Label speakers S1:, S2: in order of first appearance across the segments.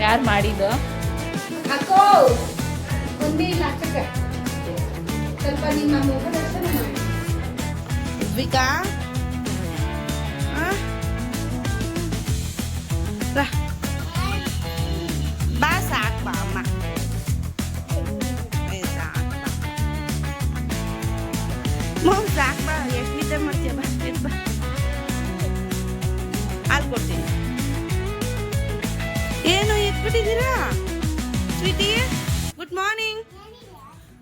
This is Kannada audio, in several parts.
S1: ಯಾರು ಮಾಡಿದ್ದು?
S2: ಅಕ್ಕೋ ಒಂದೇ ಇಲ್ಲ ಅಕ್ಕಕ್ಕೆ ಸ್ವಲ್ಪ ನಿಮ್ಮ ಮುಖ ದರ್ಶನ ಮಾಡಿ.
S3: ವಿಕಾ ಬಾ ಸಾಕು ಬಾ ಅಮ್ಮ ಸಾಕು ಬಾ ಎಷ್ಟು ನಿದ್ದೆ ಮಾಡ್ತೀಯ ಬಾ ಎದ್ದು ಬಾ ಹಾಲು ಕೊಡ್ತೀನಿ. ಏನು ಎತ್ಬಿಟ್ಟಿದ್ದೀರಾ sweetie? Good morning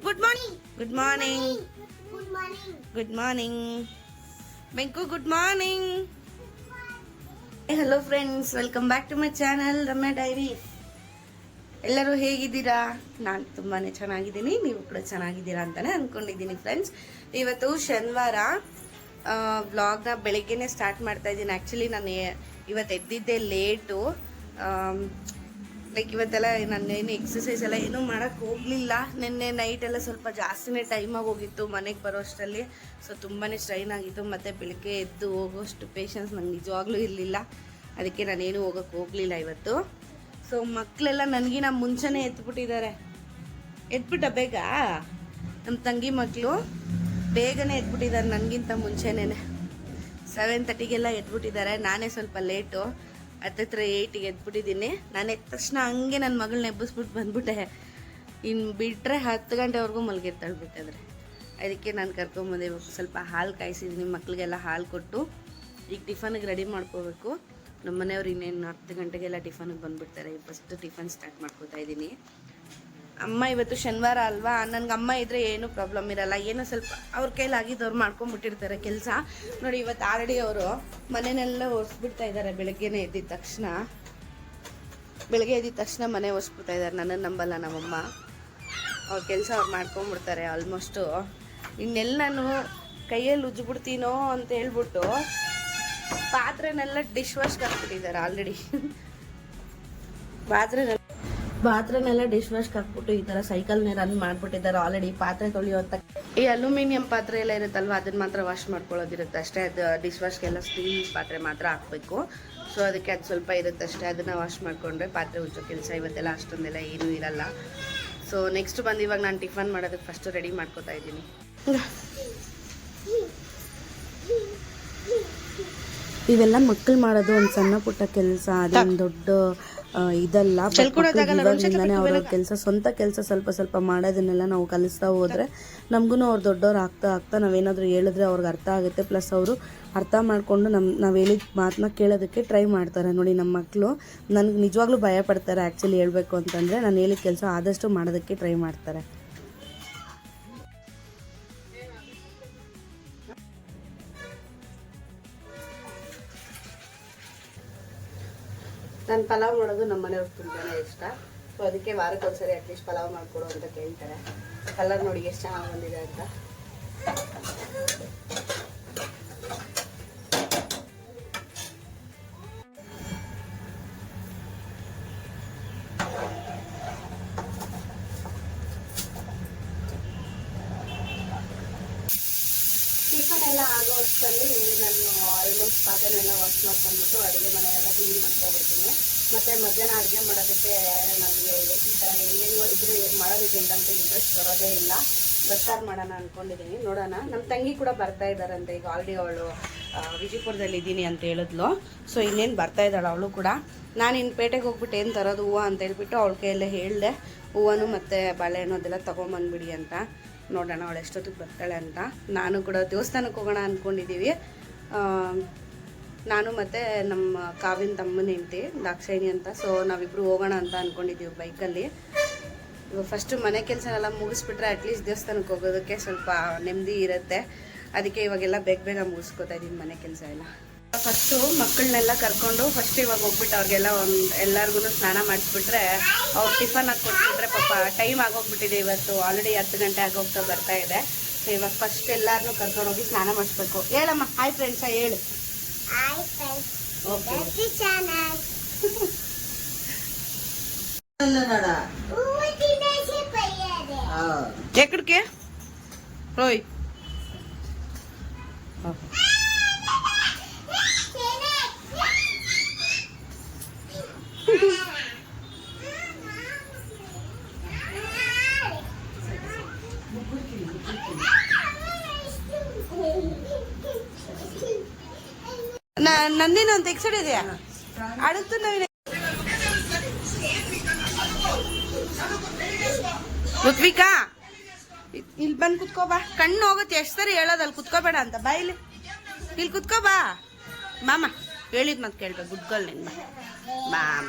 S3: good morning good morning good morning ಬೆಂಕು good morning. Hello friends, welcome back to my channel Ramya diary. ಎಲ್ಲರೂ ಹೇಗಿದ್ದೀರಾ? ನಾನು ತುಂಬಾ ಚೆನ್ನಾಗಿದ್ದೀನಿ, ನೀವು ಕೂಡ ಚೆನ್ನಾಗಿದ್ದೀರಾ ಅಂತಲೇ ಅಂದ್ಕೊಂಡಿದ್ದೀನಿ ಫ್ರೆಂಡ್ಸ್. ಇವತ್ತು ಶನಿವಾರ ವ್ಲಾಗ್ನ ಬೆಳಗ್ಗೆನೇ ಸ್ಟಾರ್ಟ್ ಮಾಡ್ತಾ ಇದ್ದೀನಿ. ಆ್ಯಕ್ಚುಲಿ ನಾನು ಇವತ್ತು ಎದ್ದಿದ್ದೆ ಲೇಟು. ಲೈಕ್ ಇವತ್ತೆಲ್ಲ ನಾನೇನು ಎಕ್ಸಸೈಸ್ ಎಲ್ಲ ಏನೂ ಮಾಡೋಕ್ಕೆ ಹೋಗಲಿಲ್ಲ. ನಿನ್ನೆ ನೈಟೆಲ್ಲ ಸ್ವಲ್ಪ ಜಾಸ್ತಿನೇ ಟೈಮಾಗಿ ಹೋಗಿತ್ತು ಮನೆಗೆ ಬರೋ ಅಷ್ಟರಲ್ಲಿ. ಸೊ ತುಂಬಾ ಸ್ಟ್ರೈನ್ ಆಗಿತ್ತು. ಮತ್ತು ಬೆಳಗ್ಗೆ ಎದ್ದು ಹೋಗೋಷ್ಟು ಪೇಷನ್ಸ್ ನಂಗೆ ನಿಜವಾಗ್ಲೂ ಇರಲಿಲ್ಲ. ಅದಕ್ಕೆ ನಾನೇನು ಹೋಗೋಕ್ಕೆ ಹೋಗಲಿಲ್ಲ ಇವತ್ತು. ಸೊ ಮಕ್ಕಳೆಲ್ಲ ನನಗಿನ ಮುಂಚೆನೇ ಎತ್ಬಿಟ್ಟಿದ್ದಾರೆ. ಎದ್ಬಿಟ್ಟ ಬೇಗ ನಮ್ಮ ತಂಗಿ ಮಕ್ಕಳು ಬೇಗನೆ ಎದ್ಬಿಟ್ಟಿದ್ದಾರೆ, ನನಗಿಂತ ಮುಂಚೆನೇ 7:30ಗೆಲ್ಲ ಎದ್ಬಿಟ್ಟಿದ್ದಾರೆ. ನಾನೇ ಸ್ವಲ್ಪ ಲೇಟು, 8ಗೆ ಎದ್ಬಿಟ್ಟಿದ್ದೀನಿ. ನಾನು ಎದ್ದ ತಕ್ಷಣ ಹಂಗೆ ನನ್ನ ಮಗಳನ್ನ ಎಬ್ಬಿಸ್ಬಿಟ್ಟು ಬಂದ್ಬಿಟ್ಟೆ. ಇನ್ನು ಬಿಟ್ಟರೆ 10 ಗಂಟೆವರೆಗೂ ಮಲಗಿರ್ತಾಳೆ ಬೇಕಾದ್ರೆ. ಅದಕ್ಕೆ ನಾನು ಕರ್ಕೊಂಬಂದೆ. ಸ್ವಲ್ಪ ಹಾಲು ಕಾಯಿಸಿದ್ದೀನಿ, ಮಕ್ಕಳಿಗೆಲ್ಲ ಹಾಲು ಕೊಟ್ಟು ಈಗ ಟಿಫನ್ಗೆ ರೆಡಿ ಮಾಡ್ಕೋಬೇಕು. ನಮ್ಮ ಮನೆಯವ್ರು ಇನ್ನೇನು 10 ಗಂಟೆಗೆಲ್ಲ ಟಿಫನ್ಗೆ ಬಂದುಬಿಡ್ತಾರೆ. ಫಸ್ಟ್ ಟಿಫನ್ ಸ್ಟಾರ್ಟ್ ಮಾಡ್ಕೋತಾ ಇದ್ದೀನಿ. ಅಮ್ಮ ಇವತ್ತು ಶನಿವಾರ ಅಲ್ವಾ, ನನಗೆ ಅಮ್ಮ ಇದ್ದರೆ ಏನೂ ಪ್ರಾಬ್ಲಮ್ ಇರಲ್ಲ. ಏನೋ ಸ್ವಲ್ಪ ಅವ್ರ ಕೈಲಾಗಿದ್ದವ್ರು ಮಾಡ್ಕೊಂಬಿಟ್ಟಿರ್ತಾರೆ ಕೆಲಸ. ನೋಡಿ ಇವತ್ತು ಆಲ್ರೆಡಿ ಅವರು ಮನೆಯೆಲ್ಲ ಒರೆಸ್ಬಿಡ್ತಾ ಇದ್ದಾರೆ. ಬೆಳಗ್ಗೆ ಎದ್ದಿದ ತಕ್ಷಣ ಮನೆ ಒರೆಸ್ಬಿಡ್ತಾ ಇದ್ದಾರೆ. ನನ್ನನ್ನು ನಂಬಲ್ಲ ನಮ್ಮಮ್ಮ. ಅವ್ರ ಕೆಲಸ ಅವ್ರು ಮಾಡ್ಕೊಂಬಿಡ್ತಾರೆ ಆಲ್ಮೋಸ್ಟು. ಇನ್ನೆಲ್ಲ ನಾನು ಕೈಯಲ್ಲಿ ಉಜ್ಜಿಬಿಡ್ತೀನೋ ಅಂತ ಹೇಳ್ಬಿಟ್ಟು ಪಾತ್ರೆನೆಲ್ಲ ಡಿಶ್ ವಾಶ್ಗೆ ಹಾಕ್ಬಿಟ್ಟಿದ್ದಾರೆ ಆಲ್ರೆಡಿ. ಪಾತ್ರೆನೆಲ್ಲ ಡಿಶ್ ವಾಶ್ಗೆ ಹಾಕ್ಬಿಟ್ಟು ಈ ಥರ ಸೈಕಲ್ನೇ ರನ್ ಮಾಡಿಬಿಟ್ಟಿದ್ದಾರೆ ಆಲ್ರೆಡಿ. ಪಾತ್ರೆ ತೊಳೆಯೋ ಅಂತ ಈ ಅಲ್ಯೂಮಿನಿಯಂ ಪಾತ್ರೆ ಎಲ್ಲ ಇರುತ್ತಲ್ವ, ಅದನ್ನ ಮಾತ್ರ ವಾಶ್ ಮಾಡ್ಕೊಳ್ಳೋದಿರುತ್ತೆ ಅಷ್ಟೇ. ಅದು ಡಿಶ್ ವಾಶ್ಗೆಲ್ಲ ಸ್ಟೀಲ್ ಪಾತ್ರೆ ಮಾತ್ರ ಹಾಕಬೇಕು. ಸೊ ಅದಕ್ಕೆ ಅದು ಸ್ವಲ್ಪ ಇರುತ್ತೆ ಅಷ್ಟೇ. ಅದನ್ನು ವಾಶ್ ಮಾಡಿಕೊಂಡ್ರೆ ಪಾತ್ರೆ ಉಜ್ಜೋ ಕೆಲಸ ಇವತ್ತೆಲ್ಲ ಅಷ್ಟೊಂದೆಲ್ಲ ಏನೂ ಇರಲ್ಲ. ಸೊ ನೆಕ್ಸ್ಟ್ ಬಂದು ಇವಾಗ ನಾನು ಟಿಫನ್ ಮಾಡೋದಕ್ಕೆ ಫಸ್ಟು ರೆಡಿ ಮಾಡ್ಕೋತಾ ಇದ್ದೀನಿ. ಇವೆಲ್ಲ ಮಕ್ಕಳು ಮಾಡೋದು ಒಂದು ಸಣ್ಣ ಪುಟ್ಟ ಕೆಲಸ, ಅದೇನು ದೊಡ್ಡ ಇದಲ್ಲ. ಅವ್ರ ಕೆಲಸ, ಸ್ವಂತ ಕೆಲಸ ಸ್ವಲ್ಪ ಸ್ವಲ್ಪ ಮಾಡೋದನ್ನೆಲ್ಲ ನಾವು ಕಲಿಸ್ತಾ ಹೋದ್ರೆ ನಮಗೂ ಅವ್ರು ದೊಡ್ಡವ್ರು ಆಗ್ತಾ ನಾವೇನಾದರೂ ಹೇಳಿದ್ರೆ ಅವ್ರಿಗೆ ಅರ್ಥ ಆಗುತ್ತೆ. ಪ್ಲಸ್ ಅವರು ಅರ್ಥ ಮಾಡಿಕೊಂಡು ನಾವು ಹೇಳಿದ ಮಾತನ್ನ ಕೇಳೋದಕ್ಕೆ ಟ್ರೈ ಮಾಡ್ತಾರೆ. ನೋಡಿ ನಮ್ಮ ಮಕ್ಕಳು ನನಗೆ ನಿಜವಾಗ್ಲೂ ಭಯ ಪಡ್ತಾರೆ. ಆ್ಯಕ್ಚುಲಿ ಹೇಳ್ಬೇಕು ಅಂತಂದರೆ ನಾನು ಹೇಳಿದ ಕೆಲಸ ಆದಷ್ಟು ಮಾಡೋದಕ್ಕೆ ಟ್ರೈ ಮಾಡ್ತಾರೆ. ನಾನು ಪಲಾವ್ ಮಾಡೋದು ನಮ್ಮ ಮನೆಯವ್ರಿಗೆ ತುಂಬಾ ಇಷ್ಟ. ಸೊ ಅದಕ್ಕೆ ವಾರಕ್ಕೊಂದ್ಸರಿ ಅಟ್ಲೀಸ್ಟ್ ಪಲಾವ್ ಮಾಡಿಕೊಡು ಅಂತ ಕೇಳ್ತಾರೆ. ಕಲರ್ ನೋಡಿ ಎಷ್ಟು ಚೆನ್ನಾಗಿ ಬಂದಿದೆ ಅಂತ. ಟಿಫನ್ ಎಲ್ಲ ಆಗೋ ಅಷ್ಟರಲ್ಲಿ ನಾನು ಆಲ್ಮೋಸ್ಟ್ ಪಾತ್ರೆನೆಲ್ಲ ವಾಶ್ ಮಾಡ್ಕೊಂಡ್ಬಿಟ್ಟು ಅಡುಗೆ ಮನೆಯೆಲ್ಲ ಕ್ಲೀನ್ ಮಾಡ್ಕೊಬಿಡ್ತೀನಿ. ಮತ್ತು ಮಧ್ಯಾಹ್ನ ಅಡುಗೆ ಮಾಡೋದಕ್ಕೆ ನನಗೆ ಈ ಥರ ಏನು ಇದ್ರೆ ಮಾಡೋದಕ್ಕೆ ಅಂತ ಇಂಟ್ರೆಸ್ಟ್ ಬರೋದೇ ಇಲ್ಲ. ಬಸ್ಸಾರು ಮಾಡೋಣ ಅಂದ್ಕೊಂಡಿದ್ದೀನಿ, ನೋಡೋಣ. ನಮ್ಮ ತಂಗಿ ಕೂಡ ಬರ್ತಾ ಇದ್ದಾರಂತೆ. ಈಗ ಆಲ್ರೆಡಿ ಅವಳು ವಿಜಯಪುರದಲ್ಲಿ ಇದ್ದೀನಿ ಅಂತ ಹೇಳಿದ್ಲು. ಸೊ ಇನ್ನೇನು ಬರ್ತಾ ಇದ್ದಾಳೆ ಅವಳು ಕೂಡ. ನಾನು ಇನ್ನು ಪೇಟೆಗೆ ಹೋಗ್ಬಿಟ್ಟು ಏನು ತರೋದು ಹೂವು ಅಂತ ಹೇಳ್ಬಿಟ್ಟು ಅವಳ ಕೈಯಲ್ಲೇ ಹೇಳಿದೆ. ಹೂವನ್ನು ಮತ್ತು ಬಾಳೆಹಣ್ಣು ಅದೆಲ್ಲ ತೊಗೊಂಬಂದ್ಬಿಡಿ ಅಂತ. ನೋಡೋಣ ಅವಳು ಎಷ್ಟೊತ್ತಿಗೆ ಬರ್ತಾಳೆ ಅಂತ. ನಾನು ಕೂಡ ದೇವಸ್ಥಾನಕ್ಕೆ ಹೋಗೋಣ ಅಂದ್ಕೊಂಡಿದ್ದೀವಿ. ನಾನು ಮತ್ತು ನಮ್ಮ ಕಾವಿನ ತಮ್ಮನ ಹೆಂಡತಿ ದಾಕ್ಷಾಯಿಣಿ ಅಂತ. ಸೊ ನಾವಿಬ್ಬರು ಹೋಗೋಣ ಅಂತ ಅಂದ್ಕೊಂಡಿದ್ದೀವಿ ಬೈಕಲ್ಲಿ. ಇವಾಗ ಫಸ್ಟು ಮನೆ ಕೆಲಸನೆಲ್ಲ ಮುಗಿಸ್ಬಿಟ್ರೆ ಅಟ್ಲೀಸ್ಟ್ ದೇವಸ್ಥಾನಕ್ಕೆ ಹೋಗೋದಕ್ಕೆ ಸ್ವಲ್ಪ ನೆಮ್ಮದಿ ಇರುತ್ತೆ. ಅದಕ್ಕೆ ಇವಾಗೆಲ್ಲ ಬೇಗ ಮುಗಿಸ್ಕೊತಾ ಇದ್ದೀನಿ ಮನೆ ಕೆಲಸ ಎಲ್ಲ. ಫಸ್ಟು ಮಕ್ಕಳನ್ನೆಲ್ಲ ಕರ್ಕೊಂಡು ಫಸ್ಟ್ ಇವಾಗ ಹೋಗ್ಬಿಟ್ಟು ಅವ್ರಿಗೆಲ್ಲ ಎಲ್ಲರಿಗೂ ಸ್ನಾನ ಮಾಡಿಸ್ಬಿಟ್ರೆ ಅವ್ರು ಟಿಫನ್ ಹಾಕಿ ಕೊಟ್ಬಿಟ್ರೆ ಪಾಪ ಟೈಮ್ ಆಗೋಗ್ಬಿಟ್ಟಿದೆ. ಇವತ್ತು ಆಲ್ರೆಡಿ 10 ಗಂಟೆ ಆಗೋಗ್ತಾ ಬರ್ತಾ ಇದೆ. ಸೊ ಇವಾಗ ಫಸ್ಟ್ ಎಲ್ಲರನ್ನೂ ಕರ್ಕೊಂಡೋಗಿ ಸ್ನಾನ ಮಾಡಿಸ್ಬೇಕು. ಹೇಳಮ್ಮ ಹಾಯ್ ಫ್ರೆಂಡ್ಸ, ಹೇಳು. ಓಕೆ ఎక్కడికి రోయ్ ನಂದಿನ ಒಂದು ಎಕ್ಸೈಡ್ ಇದೆಯಾ ಅಡುತ್ತು ನವೀನ ಋತ್ವಿಕಾ ಇಲ್ಲಿ ಬಂದು ಕುತ್ಕೋ ಬಾ ಕಣ್ಣು ಹೋಗುತ್ತೆ ಎಷ್ಟು ಸರಿ ಹೇಳೋದು ಅಲ್ಲಿ ಕುತ್ಕೋಬೇಡ ಅಂತ ಬಾ ಇಲ್ಲಿ ಕುತ್ಕೋ ಬಾ ಮಾಮ ಹೇಳಿದ್ ಮತ್ತೆ ಕೇಳ್ಬೇಕು ಗುಡ್ಗಲ್ ನೀನು ಬಾಮ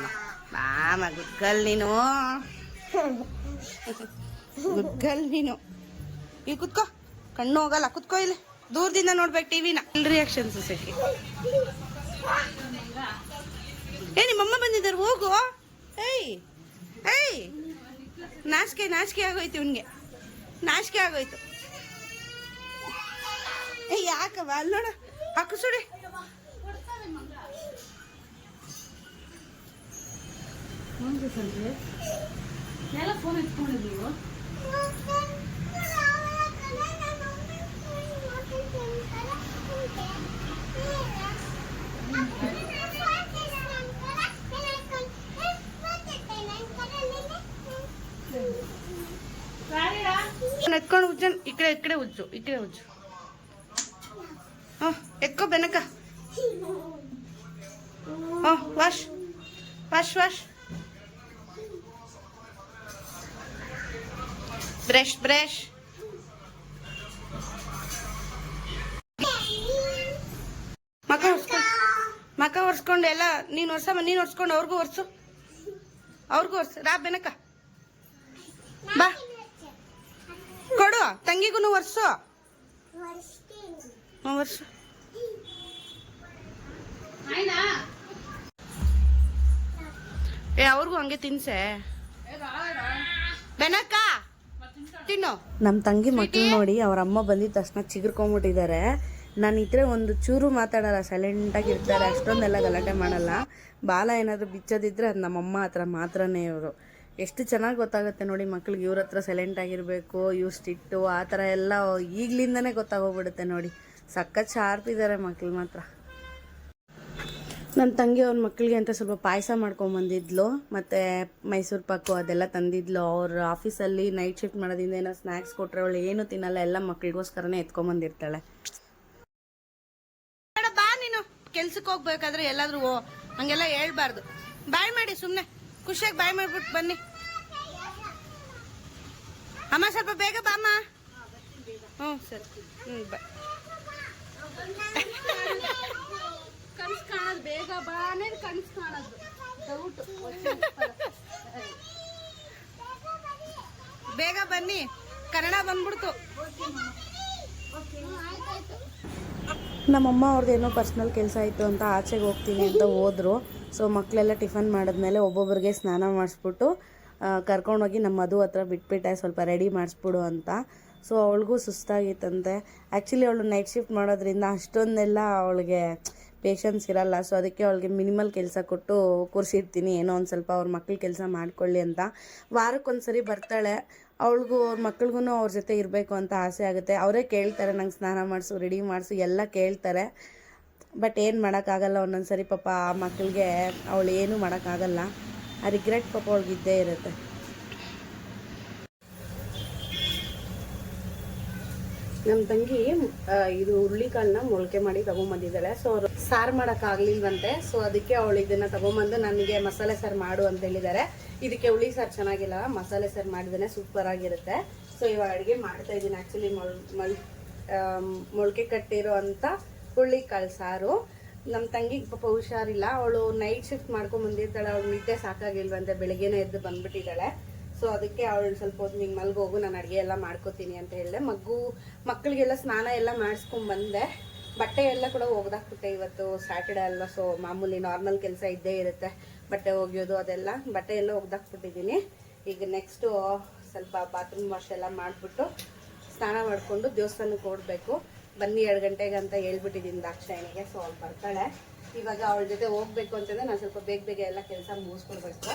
S3: ಬಾಮ ಗುಡ್ಗಲ್ ನೀನು ಗುಡ್ಗಲ್ ನೀನು ಇಲ್ಲಿ ಕುತ್ಕೋ ಕಣ್ಣು ಹೋಗಲ್ಲ ಕುತ್ಕೋ ಇಲ್ಲಿ ದೂರದಿಂದ ನೋಡ್ಬೇಕು ಟಿವಿನ ಇಲ್ಲಿ ರಿಯಾಕ್ಷನ್ಸ್ ಸೆಕೆ ನಿಮ್ಮಮ್ಮ ಬಂದಿದ್ದಾರೆ ಹೋಗು ಏಯ್ ಏಯ್ ನಾಚಿಕೆ ಆಗೋಯ್ತು ಇವನ್ಗೆ ನಾಚಿಕೆ ಆಗೋಯ್ತು ಯಾಕವ ಅಲ್ಲಿ ನೋಡ ಹಾಕು ಸುಡಿ
S2: ಫೋನ್ ಇಟ್ಕೊಂಡಿದ್ದೀವಿ
S3: ಎತ್ಕೊಂಡು ಉಜ್ಜನ್ ಇಕಡೆ ಉಜ್ಜು ಎತ್ಕೋ Benaka wash wash wash brush ಮಕ ಒರ್ಸ್ಕೊಂಡು ಎಲ್ಲ ನೀನು ಒರ್ಸ್ಕೊಂಡು ಅವ್ರಿಗೂ ಒರ್ಸು ರಾ ಬೆನಕ ಬಾ ಕೊಡು ತಂಗಿಗೂ ಒರ್ಸು ವರ್ಷ ಅವ್ರಿಗೂ ಹಂಗೆ ತಿನ್ಸೆ ಬೆನಕ ತಿನ್ನು ನಮ್ಮ ತಂಗಿ ಮಕ್ಳು ನೋಡಿ ಅವ್ರ ಅಮ್ಮ ಬಂದಿದ ತಕ್ಷಣ ಚಿಗುರ್ಕೊಂಡ್ಬಿಟ್ಟಿದ್ದಾರೆ ನಾನು ಇದ್ರೆ ಒಂದು ಚೂರು ಮಾತಾಡಲ್ಲ ಸೈಲೆಂಟಾಗಿ ಇರ್ತಾರೆ ಅಷ್ಟೊಂದೆಲ್ಲ ಗಲಾಟೆ ಮಾಡಲ್ಲ ಬಾಲ ಏನಾದರೂ ಬಿಚ್ಚೋದಿದ್ರೆ ಅದು ನಮ್ಮಮ್ಮ ಹತ್ರ ಮಾತ್ರನೇ ಇವರು ಎಷ್ಟು ಚೆನ್ನಾಗಿ ಗೊತ್ತಾಗುತ್ತೆ ನೋಡಿ ಮಕ್ಳಿಗೆ ಇವ್ರ ಹತ್ರ ಸೈಲೆಂಟ್ ಆಗಿರಬೇಕು ಇವ್ರು ಸ್ಟಿಟ್ಟು ಆ ಥರ ಎಲ್ಲ ಈಗಲಿಂದನೇ ಗೊತ್ತಾಗೋಗ್ಬಿಡುತ್ತೆ ನೋಡಿ ಸಖತ್ ಶಾರ್ಪ್ ಇದ್ದಾರೆ ಮಕ್ಳು ಮಾತ್ರ ನನ್ನ ತಂಗಿ ಅವ್ರ ಮಕ್ಕಳಿಗೆ ಅಂತ ಸ್ವಲ್ಪ ಪಾಯಸ ಮಾಡ್ಕೊಂಬಂದಿದ್ಲು ಮತ್ತು ಮೈಸೂರು ಪಾಕು ಅದೆಲ್ಲ ತಂದಿದ್ಲು ಅವ್ರ ಆಫೀಸಲ್ಲಿ ನೈಟ್ ಶಿಫ್ಟ್ ಮಾಡೋದ್ರಿಂದ ಏನೋ ಸ್ನ್ಯಾಕ್ಸ್ ಕೊಟ್ಟರೆ ಅವಳು ಏನು ತಿನ್ನಲ್ಲ ಎಲ್ಲ ಮಕ್ಳಿಗೋಸ್ಕರನೇ ಎತ್ಕೊಂಬಂದಿರ್ತಾಳೆ ಬಾ ನೀನು ಕೆಲ್ಸಕ್ಕೆ ಹೋಗ್ಬೇಕಾದ್ರೆ ಎಲ್ಲಾದ್ರೂ ಹಂಗೆಲ್ಲ ಹೇಳ್ಬಾರ್ದು ಬಾಯ್ ಮಾಡಿ ಸುಮ್ಮನೆ ಖುಷಿಯಾಗಿ ಬಾಯ್ ಮಾಡ್ಬಿಟ್ಟು ಬನ್ನಿ ಅಮ್ಮ ಸ್ವಲ್ಪ ಬೇಗ ಬಾಮ್ಮ ಸರಿ ಬಾಯ್
S2: ಕನ್ಸ್ ಕಾಣೋದು ಬೇಗ ಬಾನೇ ಕನ್ಸ್ ಕಾಣೋದು ಡೌಟ್
S3: ಬೇಗ ಬನ್ನಿ ಕನ್ನಡ ಬಂದ್ಬಿಡ್ತು ನಮ್ಮಮ್ಮ ಅವ್ರದ್ದು ಏನೋ ಪರ್ಸ್ನಲ್ ಕೆಲಸ ಇತ್ತು ಅಂತ ಆಚೆಗೆ ಹೋಗ್ತೀನಿ ಅಂತ ಹೋದ್ರು ಸೊ ಮಕ್ಕಳೆಲ್ಲ ಟಿಫನ್ ಮಾಡಿದ್ಮೇಲೆ ಒಬ್ಬೊಬ್ಬರಿಗೆ ಸ್ನಾನ ಮಾಡಿಸ್ಬಿಟ್ಟು ಕರ್ಕೊಂಡೋಗಿ ನಮ್ಮ ಮಧು ಹತ್ರ ಬಿಟ್ಬಿಟ್ಟೆ ಸ್ವಲ್ಪ ರೆಡಿ ಮಾಡಿಸ್ಬಿಡು ಅಂತ ಸೊ ಅವಳಿಗೂ ಸುಸ್ತಾಗಿತ್ತಂತೆ ಆ್ಯಕ್ಚುಲಿ ಅವಳು ನೈಟ್ ಶಿಫ್ಟ್ ಮಾಡೋದ್ರಿಂದ ಅಷ್ಟೊಂದೆಲ್ಲ ಅವಳಿಗೆ ಪೇಷನ್ಸ್ ಇರಲ್ಲ ಸೊ ಅದಕ್ಕೆ ಅವಳಿಗೆ ಮಿನಿಮಲ್ ಕೆಲಸ ಕೊಟ್ಟು ಕೂರಿಸಿರ್ತೀನಿ ಏನೋ ಒಂದು ಸ್ವಲ್ಪ ಅವ್ರ ಮಕ್ಳ ಕೆಲಸ ಮಾಡ್ಕೊಳ್ಳಿ ಅಂತ ವಾರಕ್ಕೊಂದ್ಸರಿ ಬರ್ತಾಳೆ ಅವಳಿಗೂ ಅವ್ರ ಮಕ್ಳಿಗೂ ಅವ್ರ ಜೊತೆ ಇರಬೇಕು ಅಂತ ಆಸೆ ಆಗುತ್ತೆ ಅವರೇ ಕೇಳ್ತಾರೆ ನಂಗೆ ಸ್ನಾನ ಮಾಡಿಸು ರೆಡಿ ಮಾಡಿಸು ಎಲ್ಲ ಕೇಳ್ತಾರೆ ಬಟ್ ಏನು ಮಾಡೋಕ್ಕಾಗಲ್ಲ ಒಂದೊಂದು ಸರಿ ಪಾಪ ಆ ಮಕ್ಕಳಿಗೆ ಅವಳು ಏನೂ ಮಾಡೋಕ್ಕಾಗಲ್ಲ ಆ ರಿಗ್ರೆಟ್ ಪಾಪ ಅವಳಿಗಿದ್ದೇ ಇರುತ್ತೆ ನಮ್ಮ ತಂಗಿ ಇದು ಹುರುಳಿಕಾಳನ್ನ ಮೊಳಕೆ ಮಾಡಿ ತಗೊಂಬಂದಿದ್ದಾಳೆ ಸೊ ಅವ್ರು ಸಾರು ಮಾಡೋಕ್ಕಾಗಲಿಲ್ವಂತೆ ಸೊ ಅದಕ್ಕೆ ಅವಳು ಇದನ್ನು ತಗೊಂಬಂದು ನನಗೆ ಮಸಾಲೆ ಸಾರು ಮಾಡು ಅಂತ ಹೇಳಿದ್ದಾರೆ ಇದಕ್ಕೆ ಹುಳಿ ಸಾರು ಚೆನ್ನಾಗಿಲ್ಲ ಮಸಾಲೆ ಸಾರು ಮಾಡಿದ್ರೆ ಸೂಪರ್ ಆಗಿರುತ್ತೆ ಸೊ ಇವಾಗ ಅಡುಗೆ ಮಾಡ್ತಾ ಇದ್ದೀನಿ ಆ್ಯಕ್ಚುಲಿ ಮೊಳಕೆ ಕಟ್ಟಿರೋ ಅಂಥ ಹುರುಳಿಕಾಳು ಸಾರು ನಮ್ಮ ತಂಗಿಗೆ ಪಾಪ ಹುಷಾರಿಲ್ಲ ಅವಳು ನೈಟ್ ಶಿಫ್ಟ್ ಮಾಡ್ಕೊಂಡು ಬಂದಿರ್ತಾಳೆ ಅವಳು ನಿದ್ದೆ ಸಾಕಾಗಿಲ್ವಂತೆ ಬೆಳಗ್ಗೆನೇ ಎದ್ದು ಬಂದ್ಬಿಟ್ಟಿದ್ದಾಳೆ ಸೊ ಅದಕ್ಕೆ ಅವಳು ಸ್ವಲ್ಪ ಹೊತ್ತು ನಿಂಗೆ ಮಲ್ಗೋಗು ನಾನು ಅಡುಗೆ ಎಲ್ಲ ಮಾಡ್ಕೋತೀನಿ ಅಂತ ಹೇಳಿದೆ ಮಕ್ಕಳಿಗೆಲ್ಲ ಸ್ನಾನ ಎಲ್ಲ ಮಾಡಿಸ್ಕೊಂಡ್ಬಂದೆ ಬಟ್ಟೆ ಎಲ್ಲ ಕೂಡ ಒಗ್ದಾಕ್ಬಿಟ್ಟೆ ಇವತ್ತು ಸ್ಯಾಟರ್ಡೆ ಅಲ್ವಾ ಸೊ ಮಾಮೂಲಿ ನಾರ್ಮಲ್ ಕೆಲಸ ಇದ್ದೇ ಇರುತ್ತೆ ಬಟ್ಟೆ ಒಗೆಯೋದು ಅದೆಲ್ಲ ಬಟ್ಟೆ ಎಲ್ಲ ಒಗ್ದಾಕ್ಬಿಟ್ಟಿದ್ದೀನಿ ಈಗ ನೆಕ್ಸ್ಟು ಸ್ವಲ್ಪ ಬಾತ್ರೂಮ್ ವಾಶ್ ಎಲ್ಲ ಮಾಡಿಬಿಟ್ಟು ಸ್ನಾನ ಮಾಡಿಕೊಂಡು ದೇವಸ್ಥಾನಕ್ಕೆ ಓಡಬೇಕು ಬನ್ನಿ 2 ಗಂಟೆಗೆ ಅಂತ ಹೇಳ್ಬಿಟ್ಟಿದ್ದೀನಿ ದಾಕ್ಷಾಯಣಿಗೆ ಸೊ ಅವ್ಳು ಬರ್ತಾಳೆ ಇವಾಗ ಅವಳ ಜೊತೆ ಹೋಗ್ಬೇಕು ಅಂತಂದರೆ ನಾನು ಸ್ವಲ್ಪ ಬೇಗ ಎಲ್ಲ ಕೆಲಸ ಮುಗಿಸ್ಕೊಡ್ಬೇಕು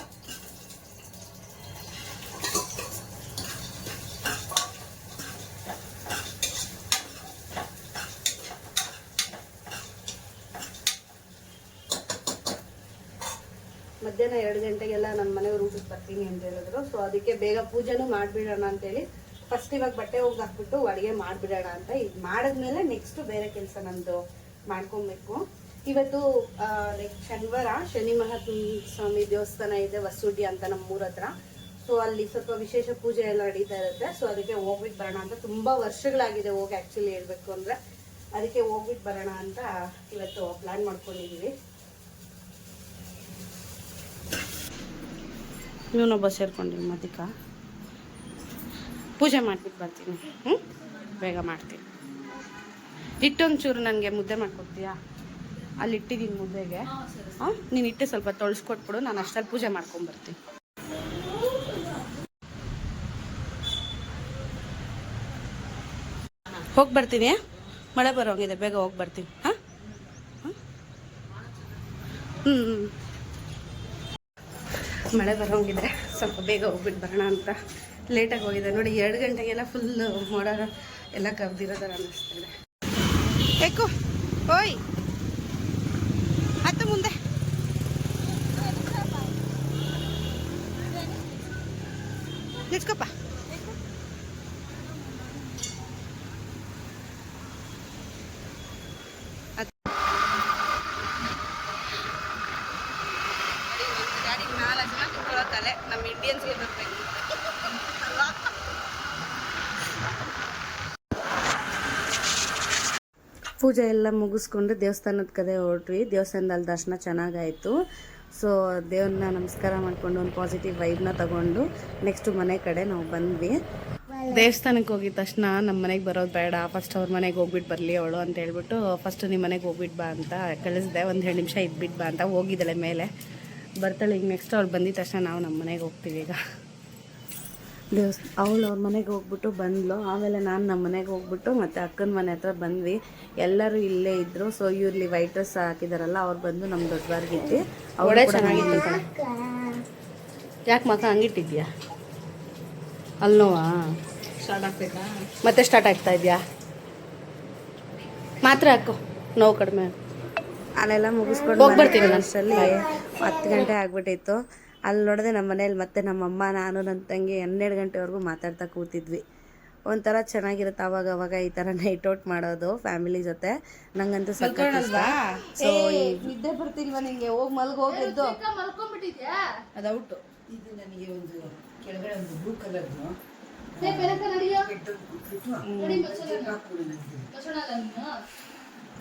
S3: ಮಧ್ಯಾಹ್ನ 2 ಗಂಟೆಗೆಲ್ಲ ನಮ್ಮ ಮನೆಯವ್ರು ಊಟಕ್ಕೆ ಬರ್ತೀನಿ ಅಂತ ಹೇಳಿದ್ರು ಸೊ ಅದಕ್ಕೆ ಬೇಗ ಪೂಜೆನೂ ಮಾಡಿಬಿಡೋಣ ಅಂತೇಳಿ ಫಸ್ಟ್ ಇವಾಗ ಬಟ್ಟೆ ಹೋಗ್ದಾಕ್ಬಿಟ್ಟು ಅಡುಗೆ ಮಾಡಿಬಿಡೋಣ ಅಂತ ಇದು ಮಾಡಿದ್ಮೇಲೆ ನೆಕ್ಸ್ಟ್ ಬೇರೆ ಕೆಲಸ ನಂದು ಮಾಡ್ಕೊಬೇಕು ಇವತ್ತು ಲೈಕ್ ಶನಿವಾರ ಶನಿ ಮಹಾತ್ಮ ಸ್ವಾಮಿ ದೇವಸ್ಥಾನ ಇದೆ ವಸುಡಿ ಅಂತ ನಮ್ಮೂರ ಹತ್ರ. ಸೊ ಅಲ್ಲಿ ಸ್ವಲ್ಪ ವಿಶೇಷ ಪೂಜೆ ಎಲ್ಲ ನಡೀತಾ ಇರುತ್ತೆ. ಸೊ ಅದಕ್ಕೆ ಹೋಗ್ಬಿಟ್ಟು ಬರೋಣ ಅಂತ, ತುಂಬ ವರ್ಷಗಳಾಗಿದೆ ಹೋಗಿ ಆ್ಯಕ್ಚುಲಿ ಹೇಳ್ಬೇಕು ಅಂದರೆ. ಅದಕ್ಕೆ ಹೋಗ್ಬಿಟ್ಟು ಬರೋಣ ಅಂತ ಇವತ್ತು ಪ್ಲ್ಯಾನ್ ಮಾಡ್ಕೊಂಡಿದ್ದೀವಿ. ಇವನೊಬ್ಬ ಸೇರ್ಕೊಂಡಿವಿ ಮದಿಕ. ಪೂಜೆ ಮಾಡಿಬಿಟ್ಟು ಬರ್ತೀನಿ. ಬೇಗ ಮಾಡ್ತೀನಿ. ಹಿಟ್ಟೊಂಚೂರು ನನಗೆ ಮುದ್ದೆ ಮಾಡ್ಕೊಡ್ತೀಯಾ? ಅಲ್ಲಿ ಇಟ್ಟಿದ್ದೀನಿ ಮುದ್ದೆಗೆ. ಹಾಂ, ನೀನು ಇಟ್ಟೆ ಸ್ವಲ್ಪ ತೊಳ್ಸ್ಕೊಟ್ಬಿಡು, ನಾನು ಅಷ್ಟಲ್ಲಿ ಪೂಜೆ ಮಾಡ್ಕೊಂಬರ್ತೀನಿ. ಹೋಗಿ ಬರ್ತೀನಿ. ಮಳೆ ಬರೋಂಗಿದೆ, ಬೇಗ ಹೋಗಿ ಬರ್ತೀನಿ. ಹಾಂ ಮಳೆ ಬರೋಂಗಿದೆ, ಸ್ವಲ್ಪ ಬೇಗ ಹೋಗ್ಬಿಟ್ಟು ಬರೋಣ ಅಂತ ಲೇಟಾಗಿ ಹೋಗಿದೆ. ನೋಡಿ 2 ಗಂಟೆಗೆಲ್ಲ ಫುಲ್ಲು ಮೋಡ ಎಲ್ಲ ಕವ್ದಿರೋದರ ಅನ್ನಿಸ್ತಿದೆ. ಏಕೋ ಓಯ್ ಹತ್ತು ಮುಂದೆ. ನಿಲ್ಸ್ಕೊಪ್ಪ. ಗಾಡಿಗೆ 4 ಜನ ಕುತ್ಕೊಳ್ಳೋಕ್ಕಲೆ, ನಮ್ಮ ಇಂಡಿಯನ್ಸ್ಗೆ ಬರಬೇಕು. ಪೂಜೆ ಎಲ್ಲ ಮುಗಿಸ್ಕೊಂಡು ದೇವಸ್ಥಾನದ ಕಡೆ ಹೊರಟ್ವಿ. ದೇವಸ್ಥಾನದಲ್ಲಿ ದರ್ಶನ ಚೆನ್ನಾಗಾಯಿತು. ಸೊ ದೇವ್ರನ್ನ ನಮಸ್ಕಾರ ಮಾಡಿಕೊಂಡು ಒಂದು ಪಾಸಿಟಿವ್ ವೈಬ್ನ ತಗೊಂಡು ನೆಕ್ಸ್ಟ್ ಮನೆ ಕಡೆ ನಾವು ಬಂದ್ವಿ. ದೇವಸ್ಥಾನಕ್ಕೆ ಹೋಗಿದ ತಕ್ಷಣ ನಮ್ಮ ಮನೆಗೆ ಬರೋದು ಬೇಡ, ಫಸ್ಟ್ ಅವ್ರ ಮನೆಗೆ ಹೋಗ್ಬಿಟ್ಟು ಬರಲಿ ಅವಳು ಅಂತ ಹೇಳ್ಬಿಟ್ಟು ಫಸ್ಟ್ ನಿಮ್ಮ ಮನೆಗೆ ಹೋಗ್ಬಿಟ್ಟು ಬಾ ಅಂತ ಕಳಿಸ್ದೆ. 1-2 ನಿಮಿಷ ಇದ್ಬಿಟ್ಟು ಬಾ ಅಂತ ಹೋಗಿದ್ದಾಳೆ ಮೇಲೆ. ಬರ್ತಾಳೆ ಈಗ. ನೆಕ್ಸ್ಟ್ ಅವ್ಳು ಬಂದಿದ ತಕ್ಷಣ ನಾವು ನಮ್ಮ ಮನೆಗೆ ಹೋಗ್ತೀವಿ. ಈಗ ಅವಳು ಅವ್ರ ಮನೆಗೆ ಹೋಗ್ಬಿಟ್ಟು ಬಂದ್ಲು. ಆಮೇಲೆ ನಾನು ನಮ್ಮ ಮನೆಗೆ ಹೋಗ್ಬಿಟ್ಟು ಮತ್ತೆ ಅಕ್ಕನ ಮನೆ ಹತ್ರ ಬಂದ್ವಿ. ಎಲ್ಲರೂ ಇಲ್ಲೇ ಇದ್ದರು. ಸೊ ಇವ್ರಲ್ಲಿ ವೈಟ್ ಡ್ರೆಸ್ ಹಾಕಿದಾರಲ್ಲ, ಅವ್ರು ಬಂದು ನಮ್ಮ ದೊಡ್ಡವಾರ್ಗಿದ್ವಿ. ಅವಳೇ ಚೆನ್ನಾಗಿತ್ತು. ಯಾಕೆ ಮಕ್ಕ ಹಂಗಿಟ್ಟಿದ್ಯಾ? ಅಲ್ಲಿ ನೋವಾ ಸ್ಟಾರ್ಟ್ ಆಗ್ತೈತಾ? ಮತ್ತೆ ಸ್ಟಾರ್ಟ್ ಆಗ್ತಾ ಇದೆಯಾ? ಮಾತ್ರ ಹಾಕು, ನೋವು ಕಡಿಮೆ. ಅಲ್ಲೆಲ್ಲ ಮುಗಿಸ್ಕೊಂಡು ಹೋಗ್ಬರ್ತೀನಿ. ಅಷ್ಟರಲ್ಲಿ 10 ಗಂಟೆ ಆಗ್ಬಿಟ್ಟಿತ್ತು. ಅಲ್ಲಿ ನೋಡಿದೆ ನಮ್ಮ ಮನೇಲಿ ಮತ್ತೆ ನಮ್ಮಮ್ಮ, ನಾನು, ನನ್ನ ತಂಗಿ 12 ಗಂಟೆವರೆಗೂ ಮಾತಾಡ್ತಾ ಕೂತಿದ್ವಿ. ಒಂಥರ ಚೆನ್ನಾಗಿರುತ್ತೆ ಅವಾಗ ಈ ಥರ ನೈಟ್ ಔಟ್ ಮಾಡೋದು ಫ್ಯಾಮಿಲಿ ಜೊತೆ. ನಂಗಂತೂ ಸಕ್ಕತ್ ಇಷ್ಟ. ಸೊ ನಿದ್ದೆ ಬರ್ತಿಲ್ವಾ ನಿಂಗೆ? ಹೋಗಿ ಮಲ್ಗೋಗಿದ್ದು
S2: ಮಲ್ಕೊಂಡ್ಬಿಟ್ಟಿದ್ಯಾ?
S3: ಅದು ಔಟು.
S1: ಇದು ನನಗೆ ಒಂದು ಕೆಳಗಡೆ ಒಂದು ಬ್ಲೂ ಕಲರ್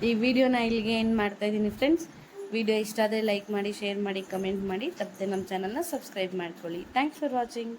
S3: ಈ ವಿಡಿಯೋನ ಇಲ್ಲಿಗೆ ಏನು ಮಾಡ್ತಾ ಇದ್ದೀನಿ ಫ್ರೆಂಡ್ಸ್. ವಿಡಿಯೋ ಇಷ್ಟ ಆದರೆ ಲೈಕ್ ಮಾಡಿ, ಶೇರ್ ಮಾಡಿ, ಕಮೆಂಟ್ ಮಾಡಿ. ತಪ್ಪದೆ ನಮ್ಮ ಚಾನಲ್ನ ಸಬ್ಸ್ಕ್ರೈಬ್ ಮಾಡ್ಕೊಳ್ಳಿ. Thanks for watching.